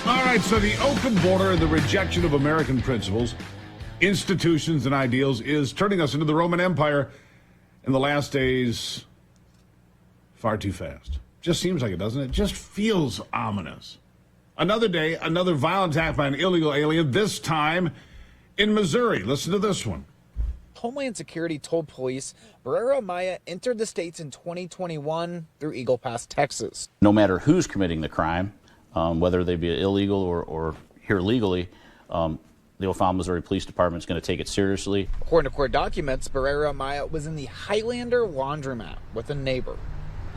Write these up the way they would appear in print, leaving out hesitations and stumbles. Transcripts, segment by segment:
All right, so the open border and the rejection of American principles, institutions, and ideals is turning us into the Roman Empire in the last days far too fast. Just seems like it, doesn't it? Just feels ominous. Another day, another violent attack by an illegal alien, this time in Missouri. Listen to this one. Homeland Security told police Barrera Maya entered the states in 2021 through Eagle Pass, Texas. No matter who's committing the crime, whether they be illegal or here legally, the O'Fallon, Missouri Police Department is going to take it seriously. According to court documents, Barrera Maya was in the Highlander laundromat with a neighbor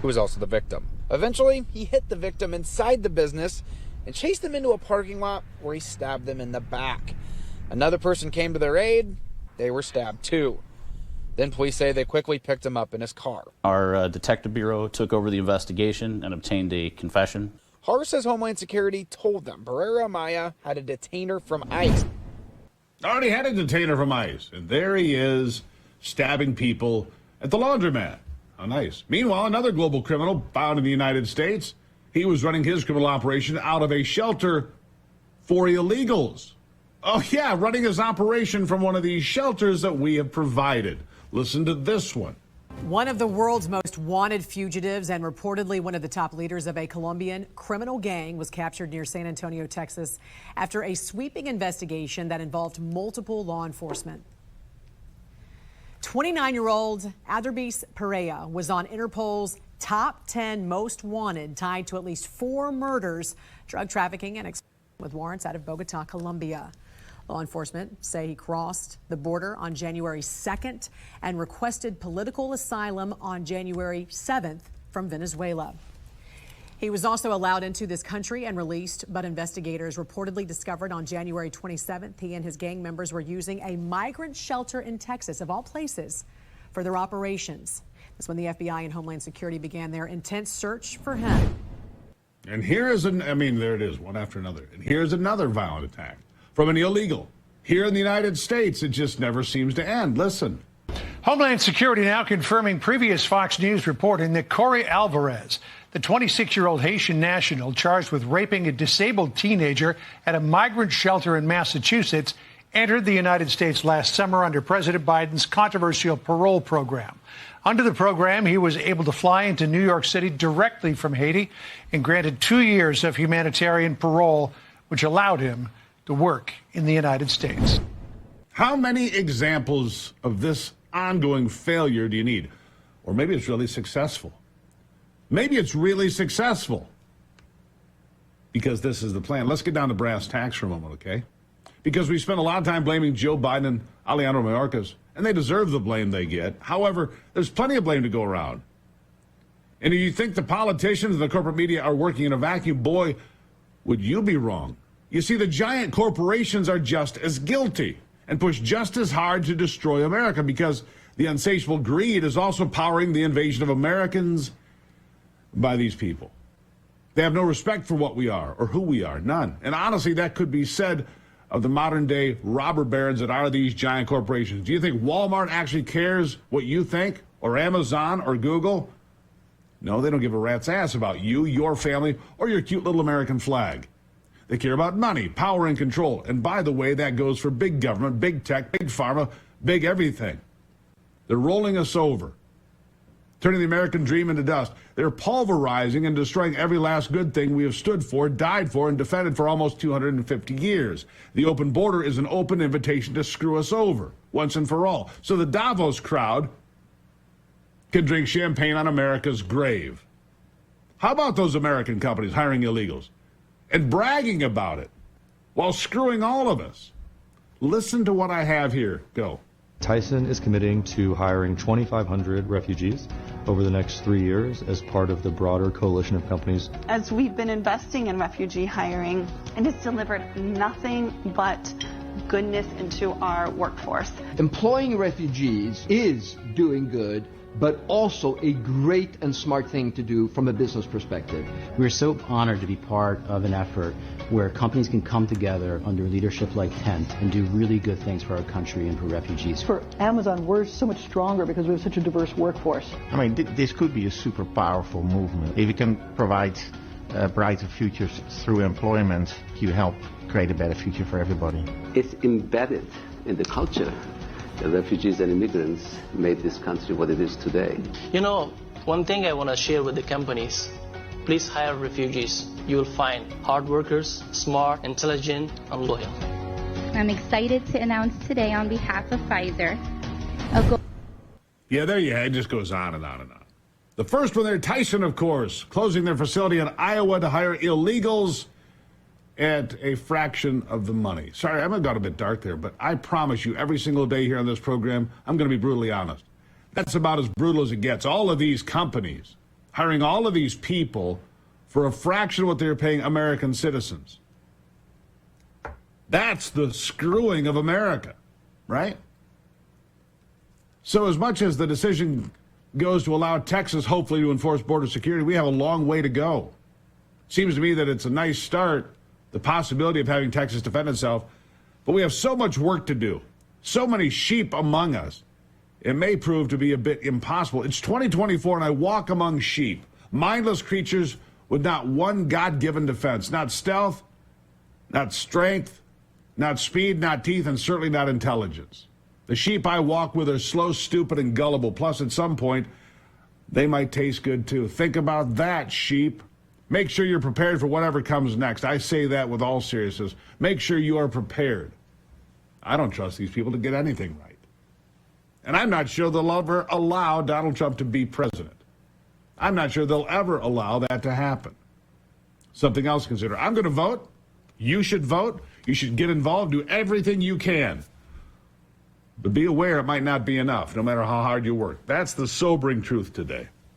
who was also the victim. Eventually, he hit the victim inside the business and chased them into a parking lot where he stabbed them in the back. Another person came to their aid. They were stabbed too. Then police say they quickly picked him up in his car. Our detective bureau took over the investigation and obtained a confession. Har says Homeland Security told them Barrera Maya had a detainer from ICE. Already had a detainer from ICE, and there he is stabbing people at the laundromat. How nice. Meanwhile, another global criminal found in the United States. He was running his criminal operation out of a shelter for illegals. Oh, yeah, running his operation from one of these shelters that we have provided. Listen to this one. One of the world's most wanted fugitives and reportedly one of the top leaders of a Colombian criminal gang was captured near San Antonio, Texas, after a sweeping investigation that involved multiple law enforcement. 29-year-old Alvarez Pereira was on Interpol's top 10 most wanted, tied to at least 4 murders, drug trafficking, and with warrants out of Bogota, Colombia. Law enforcement say he crossed the border on January 2nd and requested political asylum on January 7th from Venezuela. He was also allowed into this country and released, but investigators reportedly discovered on January 27th he and his gang members were using a migrant shelter in Texas, of all places, for their operations. That's when the FBI and Homeland Security began their intense search for him. And there it is, one after another. And here's another violent attack from an illegal here in the United States. It just never seems to end. Listen. Homeland Security now confirming previous Fox News reporting that Corey Alvarez, the 26-year-old Haitian national charged with raping a disabled teenager at a migrant shelter in Massachusetts, entered the United States last summer under President Biden's controversial parole program. Under the program, he was able to fly into New York City directly from Haiti and granted 2 years of humanitarian parole, which allowed him to work in the United States. How many examples of this ongoing failure do you need? Or maybe it's really successful. Maybe it's really successful because this is the plan. Let's get down to brass tacks for a moment, okay? Because we spent a lot of time blaming Joe Biden and Alejandro Mayorkas, and they deserve the blame they get. However, there's plenty of blame to go around. And if you think the politicians and the corporate media are working in a vacuum, boy, would you be wrong. You see, the giant corporations are just as guilty and push just as hard to destroy America because the insatiable greed is also powering the invasion of Americans by these people. They have no respect for what we are or who we are, none. And honestly, that could be said of the modern day robber barons that are these giant corporations. Do you think Walmart actually cares what you think, or Amazon or Google? No, they don't give a rat's ass about you, your family, or your cute little American flag. They care about money, power, and control. And by the way, that goes for big government, big tech, big pharma, big everything. They're rolling us over, turning the American dream into dust. They're pulverizing and destroying every last good thing we have stood for, died for, and defended for almost 250 years. The open border is an open invitation to screw us over once and for all. So the Davos crowd can drink champagne on America's grave. How about those American companies hiring illegals and bragging about it while screwing all of us? Listen to what I have here. Go. Tyson is committing to hiring 2,500 refugees over the next 3 years as part of the broader coalition of companies. As we've been investing in refugee hiring, it has delivered nothing but goodness into our workforce. Employing refugees is doing good, but also a great and smart thing to do from a business perspective. We're so honored to be part of an effort where companies can come together under leadership like Kent and do really good things for our country and for refugees. For Amazon, we're so much stronger because we have such a diverse workforce. I mean, this could be a super powerful movement if we can provide brighter futures through employment, you help create a better future for everybody. It's embedded in the culture that refugees and immigrants made this country what it is today. You know, one thing I want to share with the companies, please hire refugees. You will find hard workers, smart, intelligent, and loyal. I'm excited to announce today on behalf of Pfizer. Yeah, there you go. It just goes on and on and on. The first one there, Tyson, of course, closing their facility in Iowa to hire illegals at a fraction of the money. Sorry, I might have got a bit dark there, but I promise you every single day here on this program, I'm going to be brutally honest. That's about as brutal as it gets. All of these companies hiring all of these people for a fraction of what they're paying American citizens. That's the screwing of America, right? So as much as the decision goes to allow Texas, hopefully, to enforce border security, we have a long way to go. Seems to me that it's a nice start, the possibility of having Texas defend itself, but we have so much work to do, so many sheep among us, it may prove to be a bit impossible. It's 2024, and I walk among sheep, mindless creatures with not one God-given defense, not stealth, not strength, not speed, not teeth, and certainly not intelligence. The sheep I walk with are slow, stupid, and gullible. Plus, at some point, they might taste good, too. Think about that, sheep. Make sure you're prepared for whatever comes next. I say that with all seriousness. Make sure you are prepared. I don't trust these people to get anything right. And I'm not sure they'll ever allow Donald Trump to be president. I'm not sure they'll ever allow that to happen. Something else to consider. I'm going to vote. You should vote. You should get involved. Do everything you can. But be aware it might not be enough, no matter how hard you work. That's the sobering truth today.